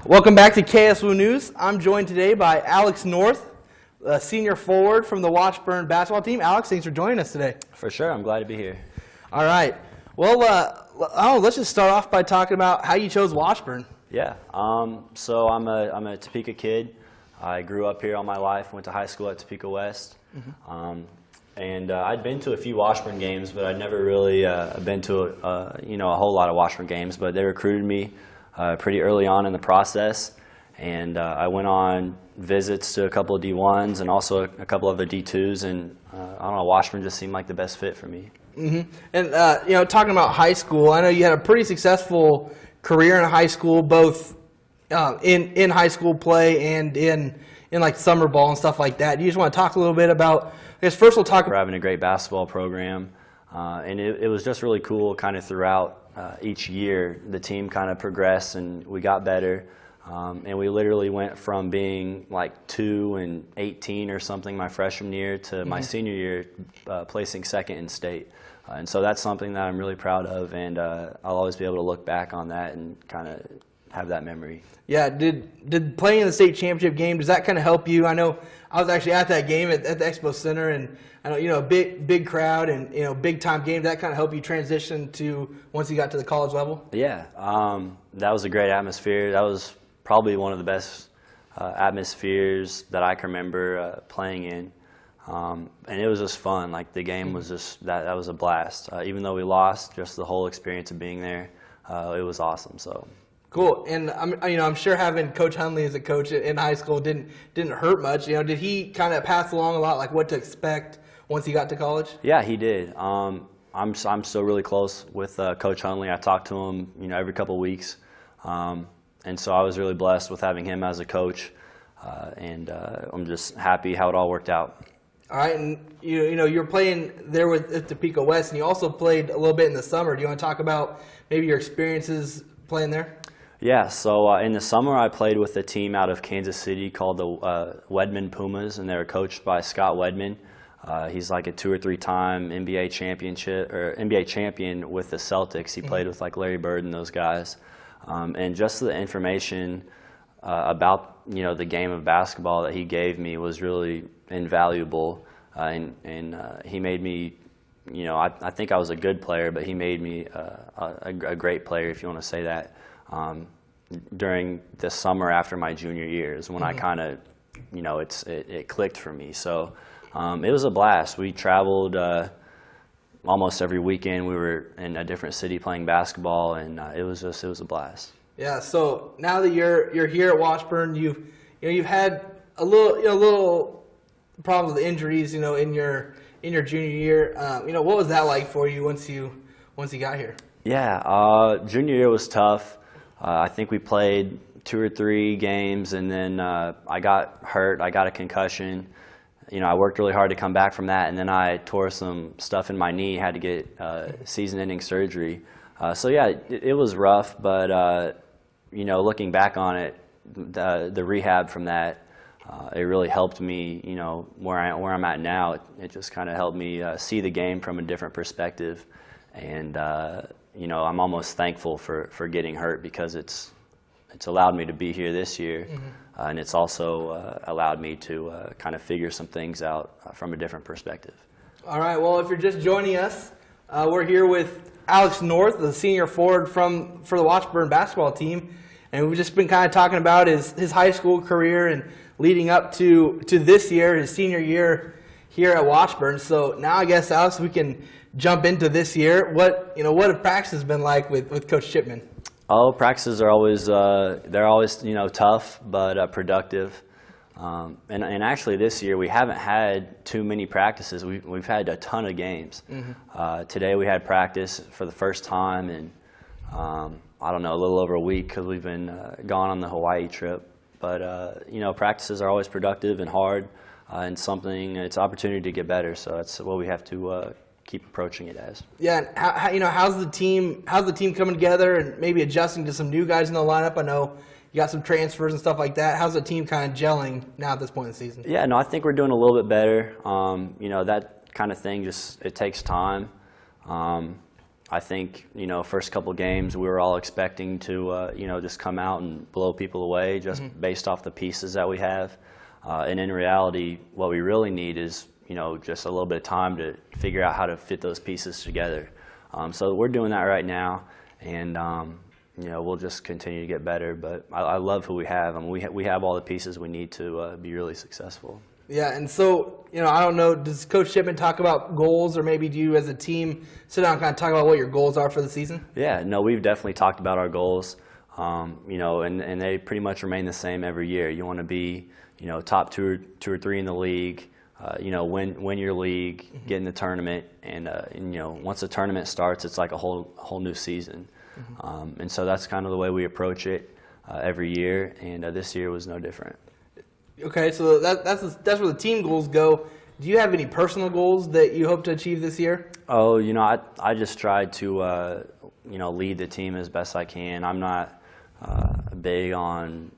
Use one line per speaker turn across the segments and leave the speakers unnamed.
Welcome back to KSWO News. I'm joined today by Alex North, a senior forward from the Washburn basketball team. Alex, thanks for joining us today.
For sure. I'm glad to be here.
All right. Well, let's just start off by talking about how you chose Washburn.
Yeah. So I'm a Topeka kid. I grew up here all my life. Went to high school at Topeka West. And I'd been to a few Washburn games, but I'd never really been to a whole lot of Washburn games. But they recruited me pretty early on in the process, and I went on visits to a couple of D1s and also a couple of the D2s, and I don't know, Washburn just seemed like the best fit for me.
And talking about high school, I know you had a pretty successful career in high school, both in high school play and in like summer ball and stuff like that. Do you just want to talk a little bit about? I guess first we'll talk.
We're having a great basketball program, and it was just really cool. Kind of throughout each year, the team kind of progressed and we got better. And we literally went from being like 2-18 or something my freshman year to my senior year placing second in state. And so that's something that I'm really proud of, and I'll always be able to look back on that and kind of have that memory. Yeah,
did playing in the state championship game, does that kind of help you? I know I was actually at that game at the Expo Center, and I know, big crowd and, big time game. Did that kind of help you transition to once you got to the college level?
Yeah, that was a great atmosphere. That was probably one of the best atmospheres that I can remember playing in. And it was just fun. Like, the game was just, that was a blast. Even though we lost, just the whole experience of being there, it was awesome. So
cool. And I'm sure having Coach Hundley as a coach in high school didn't hurt much. Did he kind of pass along a lot, like what to expect once he got to college?
Yeah, he did. I'm still really close with Coach Hundley. I talk to him, every couple of weeks. And so I was really blessed with having him as a coach, and I'm just happy how it all worked out.
All right, and you're playing there with Topeka West, and you also played a little bit in the summer. Do you want to talk about maybe your experiences playing there?
Yeah, so in the summer I played with a team out of Kansas City called the Wedman Pumas, and they were coached by Scott Wedman. He's like a 2 or 3 time NBA champion with the Celtics. He played with like Larry Bird and those guys. And just the information about the game of basketball that he gave me was really invaluable, and he made me, I think I was a good player, but he made me a great player, if you want to say that. During the summer after my junior year is when I kind of, it clicked for me. So it was a blast. We traveled almost every weekend. We were in a different city playing basketball, and it was a blast. Yeah.
So now that you're here at Washburn, you've had a little problems with injuries, in your junior year. What was that like for you once you got here?
Yeah. Junior year was tough. I think we played 2 or 3 games, and then I got hurt. I got a concussion. I worked really hard to come back from that, and then I tore some stuff in my knee, had to get season-ending surgery. So yeah, it was rough, but looking back on it, the rehab from that, it really helped me, where I'm at now. It just kind of helped me see the game from a different perspective, and I'm almost thankful for getting hurt, because it's allowed me to be here this year. And it's also allowed me to kind of figure some things out from a different perspective. All
right, well, if you're just joining us, we're here with Alex North, the senior forward for the Washburn basketball team. And we've just been kind of talking about his high school career and leading up to this year, his senior year here at Washburn. So now I guess, Alex, we can jump into this year. What have practices been like with Coach Chipman?
Oh, practices are always they're always tough but productive. And actually this year we haven't had too many practices. We've had a ton of games. Today we had practice for the first time in I don't know, a little over a week, because we've been gone on the Hawaii trip. But practices are always productive and hard, and it's an opportunity to get better. So that's what we have to keep approaching it as.
Yeah, and how's the team coming together and maybe adjusting to some new guys in the lineup? I know you got some transfers and stuff like that. How's the team kind of gelling now at this point in the season?
Yeah, no, I think we're doing a little bit better. That kind of thing it takes time. I think, first couple games we were all expecting to, just come out and blow people away just based off the pieces that we have. And in reality, what we really need is, just a little bit of time to figure out how to fit those pieces together. So we're doing that right now, and we'll just continue to get better. But I love who we have. I mean, we have all the pieces we need to be really successful.
Yeah, and so, I don't know, does Coach Shipman talk about goals, or maybe do you as a team sit down and kind of talk about what your goals are for the season?
Yeah, no, we've definitely talked about our goals, and they pretty much remain the same every year. You want to be, top two or three in the league, win your league, get in the tournament, and once the tournament starts, it's like a whole new season. And so that's kind of the way we approach it every year, and this year was no different.
Okay, so that's where the team goals go. Do you have any personal goals that you hope to achieve this year?
Oh, I just tried to lead the team as best I can. I'm not big on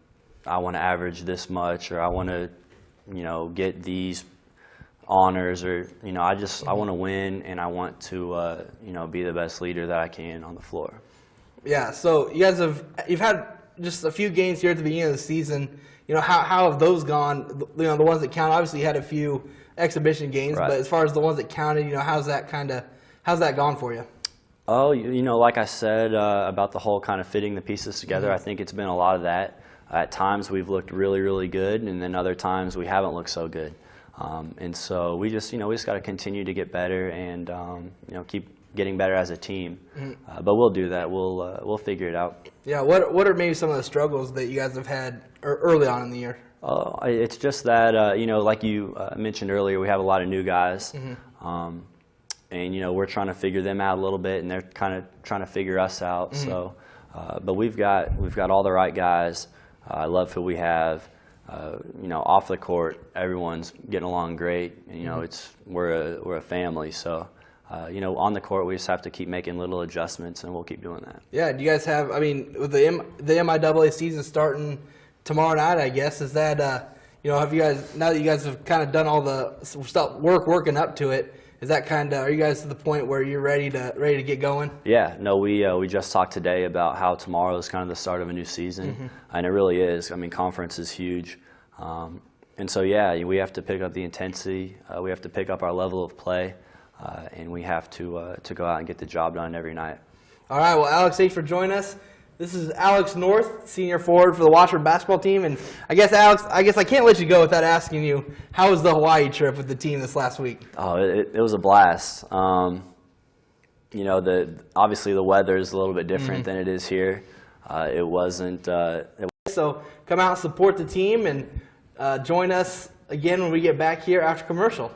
I want to average this much, or I want to get these honors, or I want to win, and I want to be the best leader that I can on the floor.
Yeah, so you've had just a few games here at the beginning of the season. How have those gone? The ones that count. Obviously, you had a few exhibition games,
right.
But as far as the ones that counted, how's that gone for you?
Oh, like I said about the whole kind of fitting the pieces together, I think it's been a lot of that. At times we've looked really, really good, and then other times we haven't looked so good. And so we just got to continue to get better and keep getting better as a team. But we'll do that. We'll figure it out.
Yeah. What are maybe some of the struggles that you guys have had early on in the year?
It's just that like you mentioned earlier, we have a lot of new guys, and we're trying to figure them out a little bit, and they're kind of trying to figure us out. So, but we've got all the right guys. I love who we have. Off the court, everyone's getting along great. And, we're a family. So, on the court, we just have to keep making little adjustments, and we'll keep doing that. Yeah.
Do you guys have? I mean, with the MIAA season starting tomorrow night, I guess, is that have you guys, now that you guys have kind of done all the stuff working up to it, is that are you guys to the point where you're ready to get going?
Yeah, no, we just talked today about how tomorrow is kind of the start of a new season, and it really is. I mean, conference is huge, and so yeah, we have to pick up the intensity, we have to pick up our level of play, and we have to go out and get the job done every night.
All right, well, Alex, thanks for joining us. This is Alex North, senior forward for the Washburn basketball team. And I guess, Alex, I can't let you go without asking you, how was the Hawaii trip with the team this last week?
Oh, it was a blast. Obviously the weather is a little bit different than it is here. It wasn't.
So come out and support the team, and join us again when we get back here after commercial.